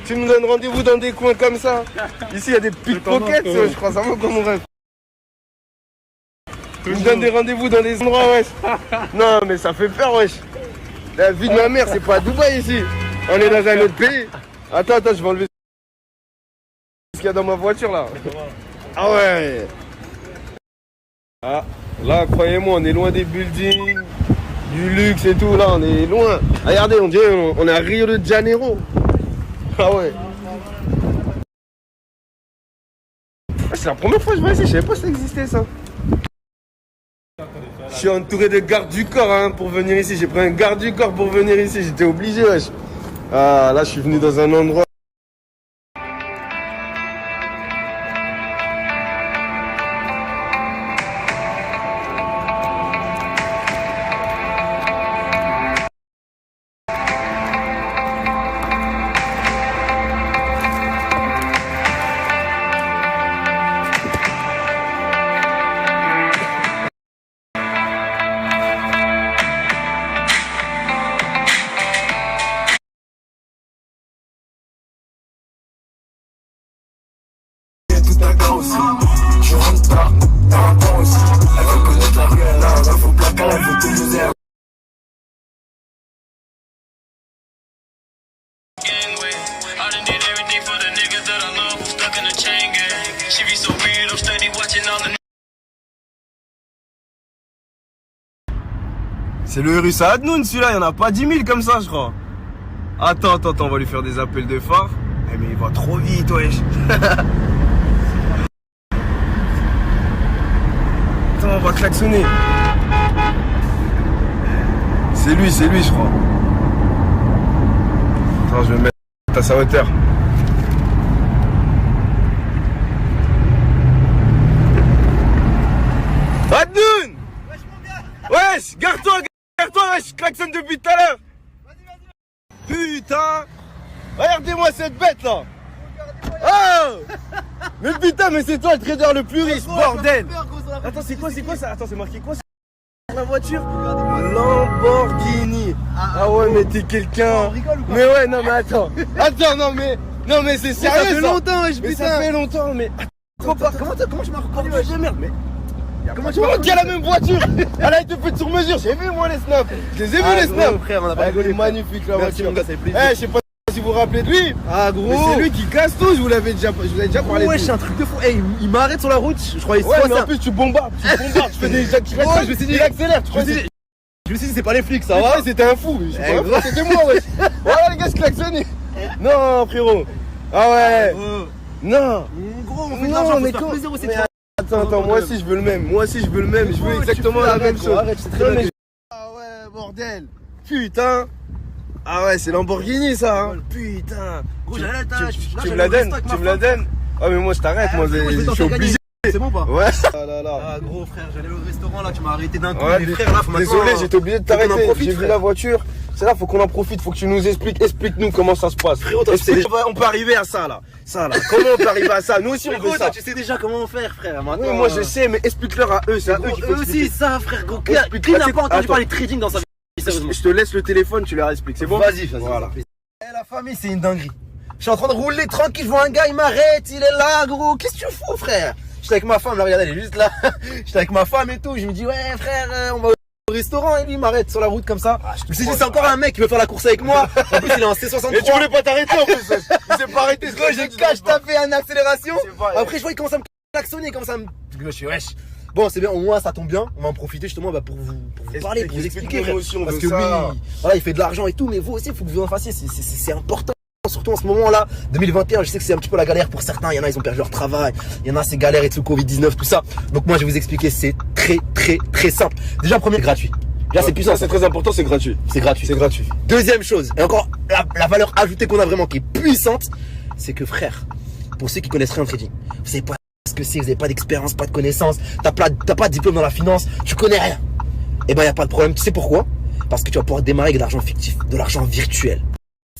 Tu me donnes rendez-vous dans des coins comme ça. Ici, il y a des pickpockets, je crois ça va comme mon rêve. Tu me donnes des rendez-vous dans des endroits, wesh. Non, mais ça fait peur, wesh. La vie de ma mère, c'est pas à Dubaï ici. On est dans un autre pays. Attends, je vais enlever ce qu'il y a dans ma voiture là. Ah ouais. Ah, là, croyez-moi, on est loin des buildings, du luxe et tout. Là, on est loin. Regardez, on dirait on est à Rio de Janeiro. Ah ouais. C'est la première fois que je vois ici, je savais pas que ça existait ça. Je suis entouré de gardes du corps hein, pour venir ici. J'ai pris un garde du corps pour venir ici, j'étais obligé wesh. Ah là je suis venu dans un endroit. Je rentre tard, t'as un temps aussi. Elle veut connaître la rue, elle faut placard, elle veut tout nous aider. C'est le Russe à Adnoun celui-là, il y en a pas 10 000 comme ça je crois. Attends, on va lui faire des appels de phare. Eh mais il va trop vite wesh. Attends, on va klaxonner. C'est lui je crois. Attends, je vais me mettre à sa hauteur. Adnoun! Wesh, garde-toi, wesh, je klaxonne depuis tout à l'heure. Putain! Regardez-moi cette bête là! Oh! Mais putain, mais c'est toi le trader le plus riche, bordel! Attends, c'est quoi ça? Attends, c'est marqué quoi ça? La voiture? Lamborghini! Ah ouais, mais t'es quelqu'un! Mais ouais, non, mais attends! Attends, non, mais c'est sérieux! Ça fait longtemps, wesh, putain! Ça fait longtemps, mais. Comment je m'en reconnu, wesh, de merde, mais. Comment tu vois qu'il y a la même voiture? Elle a été faite sur mesure, j'ai vu moi les snaps! Je les ai vus les snaps! Frère, on a pas rigolé. Magnifique la voiture! Ça fait plaisir. Eh, je sais pas si vous vous rappelez de lui! Ah gros! Mais c'est lui qui casse tout, je vous avais déjà parlé. Ouais, c'est un truc de fou. Hey, il m'arrête sur la route, je croyais Ouais, c'est mais ça. en plus tu bombardes, tu fais des accidents. Ouais, je me suis dit, il accélère, tu Je me suis dit, c'est pas les flics, ça va? C'était un fou, je sais Eh, pas, gros. c'était moi, wesh. Voilà les gars, je klaxonne. Non, frérot. Ah ouais. Non. Gros, on fait de Non, l'argent, mais faut se faire plaisir aussi. mais attends, moi aussi je veux le même. Moi aussi je veux le même. Je veux exactement la même chose. Arrête, c'est très Non, bien. mais- Ah ouais, bordel. Putain. Ah ouais, c'est Lamborghini ça. Hein. Putain. Gros, Tu me la donnes? Tu me la donnes? Ah mais moi je t'arrête, moi je suis obligé. C'est bon ou pas? Ouais. Ah là là. Ah gros frère, j'allais au restaurant là, tu m'as arrêté d'un coup. Ouais, Mais frère là, faut maintenant. désolé, j'étais obligé de faut qu'on en t'arrêter. profite, J'ai vu frère. la voiture. C'est là, faut qu'on en profite. Faut que tu nous expliques. Explique-nous comment ça se passe. Frérot, toi, tu sais Explique- on peut arriver à ça là. Ça là. Comment on peut arriver à ça? Nous aussi on Frérot, veut toi, ça. tu sais déjà comment faire, frère. Maintenant, Oui, moi je sais, mais explique-leur à eux. C'est à eux qu'il faut Eux aussi, expliquer. ça, frère, gros. Explique- Qui n'a Attends, pas entendu attends. parler de trading dans sa vie? Sérieusement. Je te laisse le téléphone, tu leur expliques. C'est bon? Vas-y. Voilà. Eh, la famille, c'est une dinguerie. Je suis en train de rouler tranquille, je vois un gars, il m'arrête, il est là, gros. Qu'est-ce que tu fous, frère? J'étais avec ma femme, là, regardez, elle est juste là. J'étais avec ma femme et tout. Je me dis, ouais, frère, on va au restaurant. Et lui, il m'arrête sur la route comme ça. Je me suis dit, c'est encore un mec qui veut faire la course avec moi. En plus, il est en C63. Et tu voulais pas t'arrêter en plus. Il s'est pas arrêté. Gros, j'ai cache tapé une accélération. C'est pas- Après, je vois, il commence à me klaxonner, il commence à me. Je suis wesh. Bon, c'est bien, au moins ça tombe bien. On va en profiter justement pour vous parler, pour vous expliquer. Explique-nous aussi, on Parce veut que ça. oui, voilà, il fait de l'argent et tout, mais vous aussi, il faut que vous en fassiez. C'est important. Surtout en ce moment-là, 2021, je sais que c'est un petit peu la galère pour certains. Il y en a, ils ont perdu leur travail. Il y en a, c'est galère et tout, Covid-19, tout ça. Donc moi, je vais vous expliquer. C'est très simple. Déjà, premier, gratuit. Là, c'est puissant. Ça, c'est très important, c'est gratuit. C'est gratuit. C'est gratuit. Deuxième chose, et encore la valeur ajoutée qu'on a vraiment qui est puissante, c'est que frère, pour ceux qui connaissent rien en trading, vous savez pas ce que c'est, vous n'avez pas d'expérience, pas de connaissances, t'as pas de diplôme dans la finance, tu connais rien. Et ben y a pas de problème, tu sais pourquoi? Parce que tu vas pouvoir démarrer avec de l'argent fictif, de l'argent virtuel.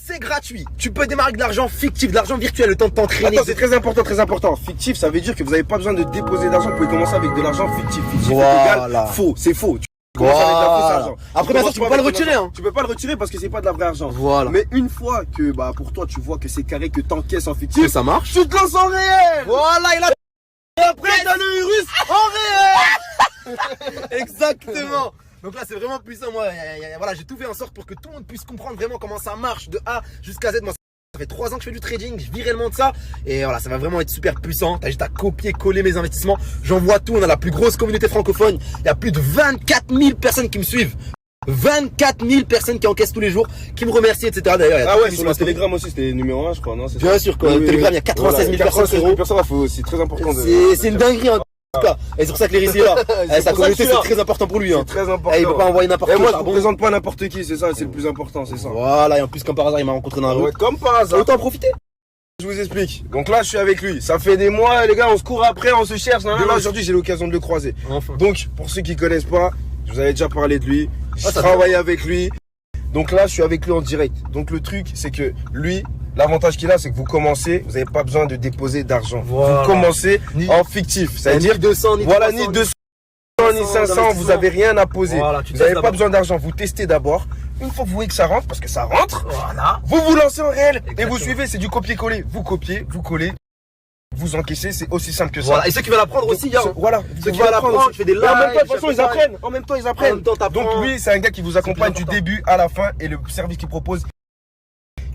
C'est gratuit, tu peux démarrer avec de l'argent fictif, de l'argent virtuel, le temps de t'entraîner. Attends, c'est très important, très important. Fictif, ça veut dire que vous n'avez pas besoin de déposer d'argent. Vous pouvez commencer avec de l'argent fictif. Fictif Voilà. égale faux, c'est faux. Tu comprends? moi, ça va être de la fausse Voilà. argent. Après, bien sûr, tu peux pas le retirer, hein. Tu peux pas le retirer parce que c'est pas de la vraie argent. Voilà. Mais une fois que, bah, pour toi, tu vois que c'est carré, que t'encaisses en fictif, Que ça marche. tu te lances en réel. Voilà, il a. Et après, t'as le virus en réel. Exactement. Donc là, c'est vraiment puissant. Moi, voilà, j'ai tout fait en sorte pour que tout le monde puisse comprendre vraiment comment ça marche de A jusqu'à Z. Moi, ça fait 3 ans que je fais du trading, je vis réellement de ça. Et voilà, ça va vraiment être super puissant. T'as juste à copier-coller mes investissements. J'envoie tout. On a la plus grosse communauté francophone. Il y a plus de 24 000 personnes qui me suivent. 24 000 personnes qui encaissent tous les jours, qui me remercient, etc. D'ailleurs, il y a Ah tout ouais, mis sur ma le story. Telegram aussi, c'était numéro 1, je crois, non? C'est Bien ça. sûr, quoi. Le Telegram, il y a 96 000 personnes, 96 000 frérot. personnes, c'est très important. C'est une dinguerie, en tout cas. Et c'est pour ça que Léris est là. Sa communauté, c'est très important pour lui. C'est Hein. très important. Et il peut pas envoyer n'importe Et qui. moi, je ne représente pas n'importe qui, c'est ça, c'est le plus important, c'est ça. Voilà, et en plus, comme par hasard, il m'a rencontré dans la rue. Ouais, comme par hasard. Autant en profiter. Je vous explique. Donc là, je suis avec lui. Ça fait des mois, les gars, on se court après, on se cherche. Là, aujourd'hui, j'ai l'occasion de le croiser. Enfin. Donc, pour ceux qui connaissent pas, je vous avais déjà parlé de lui. Je ça travaille avec lui. Donc là, je suis avec lui en direct. Donc le truc, c'est que lui, l'avantage qu'il a, c'est que vous commencez, vous n'avez pas besoin de déposer d'argent. Voilà. Vous commencez Ni- en fictif. C'est-à-dire, ni 200, ni voilà, 300, ni 200, ni 500, vous n'avez rien à poser. Voilà, tu vous n'avez testes pas d'abord. besoin d'argent. Vous testez d'abord. Une fois que vous voyez que ça rentre, parce que ça rentre, Voilà. vous vous lancez en réel. Et Exactement. vous suivez, c'est du copier-coller. Vous copiez, vous collez, vous encaissez, c'est aussi simple que ça. Voilà. Et ceux qui veulent apprendre aussi, hein. Voilà, Ceux qui veulent apprendre, je fais des lives. Et en même temps, de toute je façon, fais ils ça. apprennent. En même temps, ils apprennent. En même temps, t'apprends. Donc lui, c'est un gars qui vous accompagne plus du important. début à la fin et le service qu'il propose,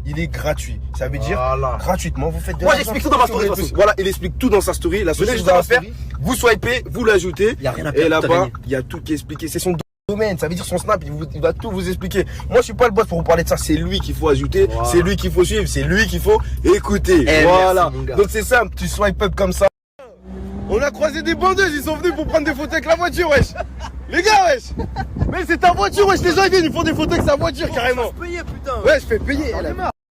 il est gratuit. Ça veut dire Voilà. gratuitement, vous faites de Moi, l'argent. j'explique tout dans ma story, de toute façon. Voilà, il explique tout dans sa story. La seule Venez chose juste à dans faire, ma story. vous swipez, vous l'ajoutez. Il y a rien à Et perdre, tout à là-bas, gagner. il y a tout qui est expliqué. C'est son domaine. Ça veut dire son snap, il va tout vous expliquer. Moi, je suis pas le boss pour vous parler de ça. C'est lui qu'il faut ajouter. Voilà. C'est lui qu'il faut suivre. C'est lui qu'il faut écouter. Eh, Voilà. merci, mon gars. Donc c'est simple. Tu swipe up comme ça. On a croisé des bandeuses, ils sont venus pour prendre des photos avec la voiture, wesh. Les gars, wesh. Mais c'est ta voiture, wesh. Les gens, ils viennent, ils font des photos avec sa voiture, carrément. Payer, putain. Ouais, je fais payer.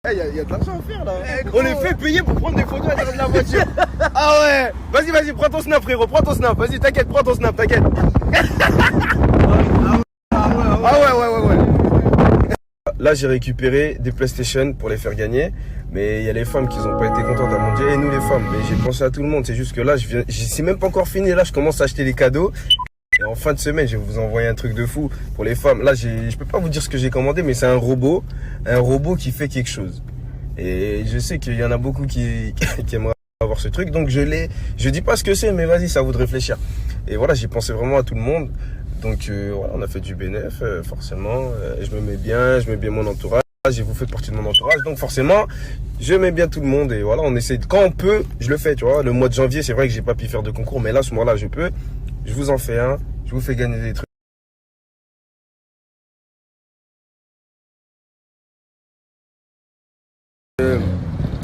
Il y a de l'argent à faire, là. On les fait payer pour prendre des photos à l'intérieur de la voiture. Ah ouais. Vas-y, prends ton snap, frérot. Prends ton snap. Vas-y, t'inquiète, prends ton snap, t'inquiète. Ah ouais. Là, j'ai récupéré des PlayStation pour les faire gagner. Mais il y a les femmes qui n'ont pas été contentes à mon dire. Et nous, les femmes. Mais j'ai pensé à tout le monde. C'est juste que là, c'est même pas encore fini. Là, je commence à acheter les cadeaux. Et en fin de semaine, je vais vous envoyer un truc de fou pour les femmes. Là, je peux pas vous dire ce que j'ai commandé, mais c'est un robot qui fait quelque chose. Et je sais qu'il y en a beaucoup qui aimeraient avoir ce truc. Donc, je dis pas ce que c'est, mais vas-y, ça vaut de réfléchir. Et voilà, j'ai pensé vraiment à tout le monde. Donc, voilà, on a fait du bénéf, forcément. Je me mets bien mon entourage. Et vous faites partie de mon entourage. Donc, forcément, je mets bien tout le monde. Et voilà, on essaie, quand on peut, je le fais, tu vois. Le mois de janvier, c'est vrai que j'ai pas pu faire de concours, mais là, ce mois-là, je peux. Je vous en fais un. Je vous fais gagner des trucs.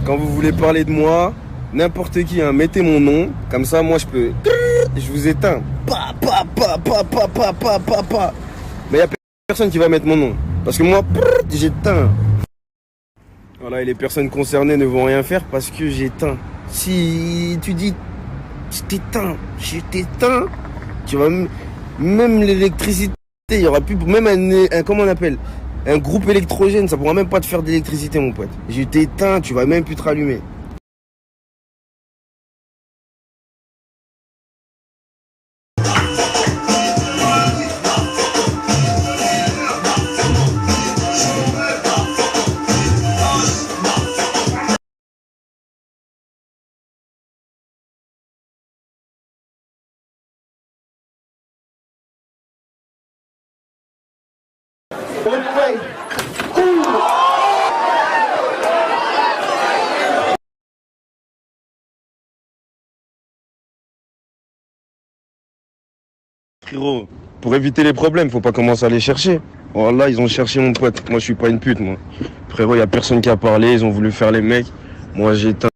Quand vous voulez parler de moi, n'importe qui, hein, mettez mon nom. Comme ça, moi, je vous éteins. Mais il n'y a personne qui va mettre mon nom. Parce que moi, j'éteins. Voilà, et les personnes concernées ne vont rien faire parce que j'éteins. Si tu dis, je t'éteins, tu vas même l'électricité, il y aura plus, même comment on appelle, un groupe électrogène, ça pourra même pas te faire d'électricité, mon pote. Je t'éteins, tu vas même plus te rallumer. Frérot, pour éviter les problèmes, faut pas commencer à les chercher. Oh là, ils ont cherché mon pote. Moi, je suis pas une pute, moi. Frérot, y a personne qui a parlé. Ils ont voulu faire les mecs. Moi, j'ai éteint.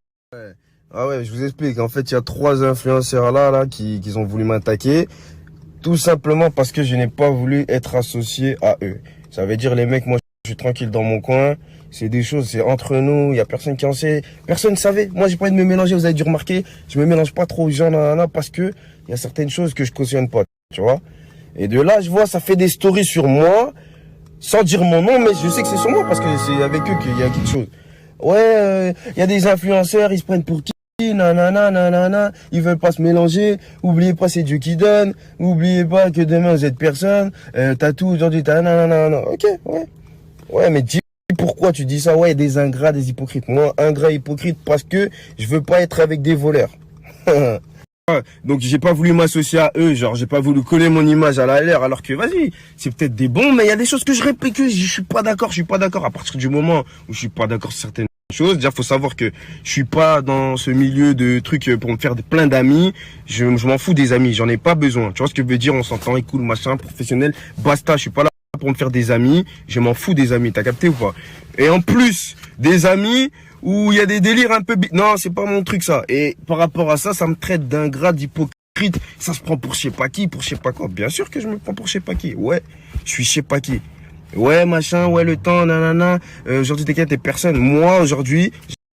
Ah ouais, je vous explique. En fait, il y a 3 influenceurs là qui ont voulu m'attaquer. Tout simplement parce que je n'ai pas voulu être associé à eux. Ça veut dire, les mecs, moi, je suis tranquille dans mon coin. C'est des choses, c'est entre nous. Il y a personne qui en sait. Personne ne savait. Moi, j'ai pas envie de me mélanger. Vous avez dû remarquer. Je me mélange pas trop aux gens là parce que il y a certaines choses que je cautionne pas. Tu vois? Et de là, je vois, ça fait des stories sur moi, sans dire mon nom, mais je sais que c'est sur moi parce que c'est avec eux qu'il y a quelque chose. Ouais, il y a des influenceurs, ils se prennent pour qui? nanana, nanana, ils veulent pas se mélanger, oubliez pas c'est Dieu qui donne, oubliez pas que demain vous êtes personne, t'as tout aujourd'hui, t'as nanana, ok, ouais, mais dis pourquoi tu dis ça, ouais, des ingrats, des hypocrites, moi, ingrat, hypocrite, parce que je veux pas être avec des voleurs. Donc j'ai pas voulu m'associer à eux, genre j'ai pas voulu coller mon image à la leur, alors que vas-y, c'est peut-être des bons, mais il y a des choses que je répète que je suis pas d'accord, à partir du moment où je suis pas d'accord sur certaines choses. Déjà faut savoir que je suis pas dans ce milieu de trucs pour me faire plein d'amis, je m'en fous des amis, j'en ai pas besoin, tu vois ce que je veux dire, on s'entend, et cool, machin, professionnel, basta, je suis pas là pour me faire des amis, je m'en fous des amis, t'as capté ou pas? Et en plus, des amis où il y a des délires un peu... Non, c'est pas mon truc ça. Et par rapport à ça, ça me traite d'ingrat, d'hypocrite. Ça se prend pour je sais pas qui, pour je sais pas quoi. Bien sûr que je me prends pour je sais pas qui. Ouais, je suis je sais pas qui. Ouais, machin, ouais, le temps, nanana. Aujourd'hui, t'inquiète, t'es personne. Moi, aujourd'hui,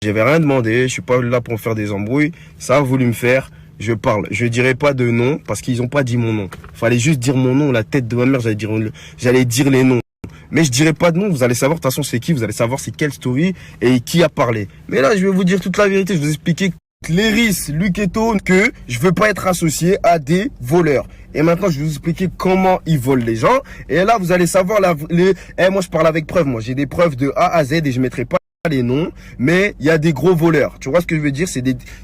j'avais rien demandé. Je suis pas là pour me faire des embrouilles. Ça a voulu me faire. Je parle. Je dirai pas de nom parce qu'ils ont pas dit mon nom. Fallait juste dire mon nom, la tête de ma mère, j'allais dire les noms. Mais je dirai pas de nom, vous allez savoir de toute façon c'est qui, vous allez savoir c'est quelle story et qui a parlé. Mais là, je vais vous dire toute la vérité, je vais vous expliquer Cléris, Luquetto, que je veux pas être associé à des voleurs. Et maintenant, je vais vous expliquer comment ils volent les gens. Et là, vous allez savoir moi, je parle avec preuves. Moi, j'ai des preuves de A à Z et je mettrai pas les noms, mais il y a des gros voleurs. Tu vois ce que je veux dire?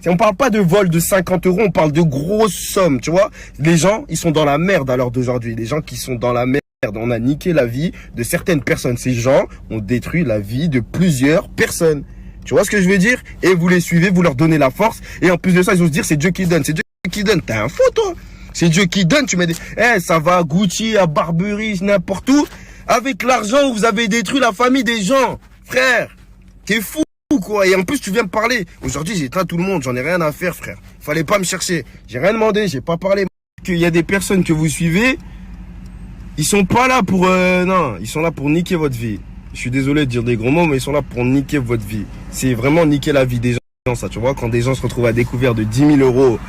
On parle pas de vol de 50 €, on parle de grosses sommes, tu vois. Les gens, ils sont dans la merde à l'heure d'aujourd'hui. Les gens qui sont dans la merde. On a niqué la vie de certaines personnes. Ces gens ont détruit la vie de plusieurs personnes. Tu vois ce que je veux dire? Et vous les suivez, vous leur donnez la force. Et en plus de ça, ils osent dire c'est Dieu qui donne. C'est Dieu qui donne. T'es un faux, toi. C'est Dieu qui donne. Tu mets des... ça va à Gucci, à Barberie, n'importe où. Avec l'argent, vous avez détruit la famille des gens. Frère, t'es fou, quoi. Et en plus, tu viens me parler. Aujourd'hui, j'ai éteint tout le monde. J'en ai rien à faire, frère. Fallait pas me chercher. J'ai rien demandé. J'ai pas parlé. Qu'il y a des personnes que vous suivez. Ils sont pas là pour... non, ils sont là pour niquer votre vie. Je suis désolé de dire des gros mots, mais ils sont là pour niquer votre vie. C'est vraiment niquer la vie des gens, ça, tu vois. Quand des gens se retrouvent à découvert de 10 000 €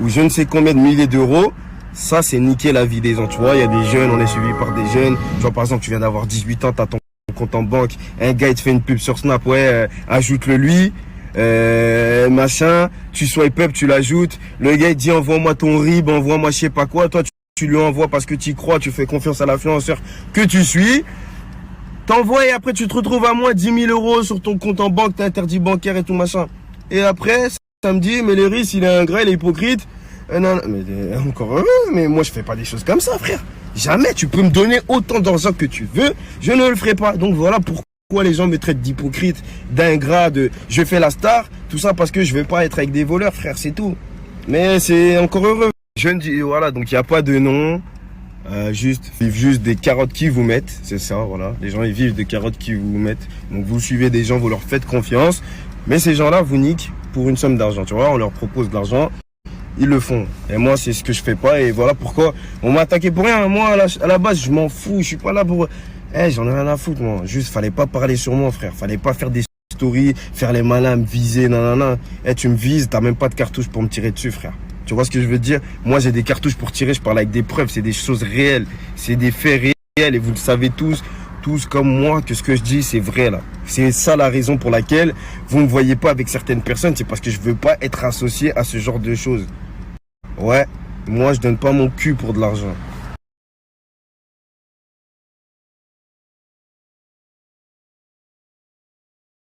ou je ne sais combien de milliers d'euros, ça, c'est niquer la vie des gens, tu vois. Il y a des jeunes, on est suivi par des jeunes. Tu vois, par exemple, tu viens d'avoir 18 ans, t'as ton compte en banque. Un gars, il te fait une pub sur Snap, ouais, ajoute-le lui. Machin, tu swipe up, tu l'ajoutes. Le gars, il dit, envoie-moi ton RIB, envoie-moi je sais pas quoi. Toi, tu lui envoies parce que tu y crois, tu fais confiance à l'influenceur que tu suis. T'envoies et après tu te retrouves à moins 10 000 € sur ton compte en banque, t'as interdit bancaire et tout machin. Et après, ça me dit, mais le risque, il est ingrat, il est hypocrite. Non, mais encore heureux, mais moi je fais pas des choses comme ça, frère. Jamais, tu peux me donner autant d'argent que tu veux, je ne le ferai pas. Donc voilà pourquoi les gens me traitent d'hypocrite, d'ingrat, de je fais la star, tout ça parce que je veux pas être avec des voleurs, frère, c'est tout. Mais c'est encore heureux. Je ne dis, voilà, donc il n'y a pas de nom, ils vivent juste des carottes qui vous mettent, c'est ça, voilà. Les gens, ils vivent des carottes qui vous mettent. Donc vous suivez des gens, vous leur faites confiance, mais ces gens-là vous niquent pour une somme d'argent, tu vois. On leur propose de l'argent, ils le font. Et moi, c'est ce que je fais pas, et voilà pourquoi on m'a attaqué pour rien. Moi, à la base, je m'en fous, je suis pas là pour... j'en ai rien à foutre, moi. Juste, fallait pas parler sur moi, frère. Fallait pas faire des stories, faire les malins, me viser, nanana. Tu me vises, t'as même pas de cartouche pour me tirer dessus, frère. Tu vois ce que je veux dire? Moi, j'ai des cartouches pour tirer, je parle avec des preuves, c'est des choses réelles, c'est des faits réels et vous le savez tous comme moi que ce que je dis, c'est vrai là. C'est ça la raison pour laquelle vous me voyez pas avec certaines personnes, c'est parce que je veux pas être associé à ce genre de choses. Ouais, moi, je donne pas mon cul pour de l'argent.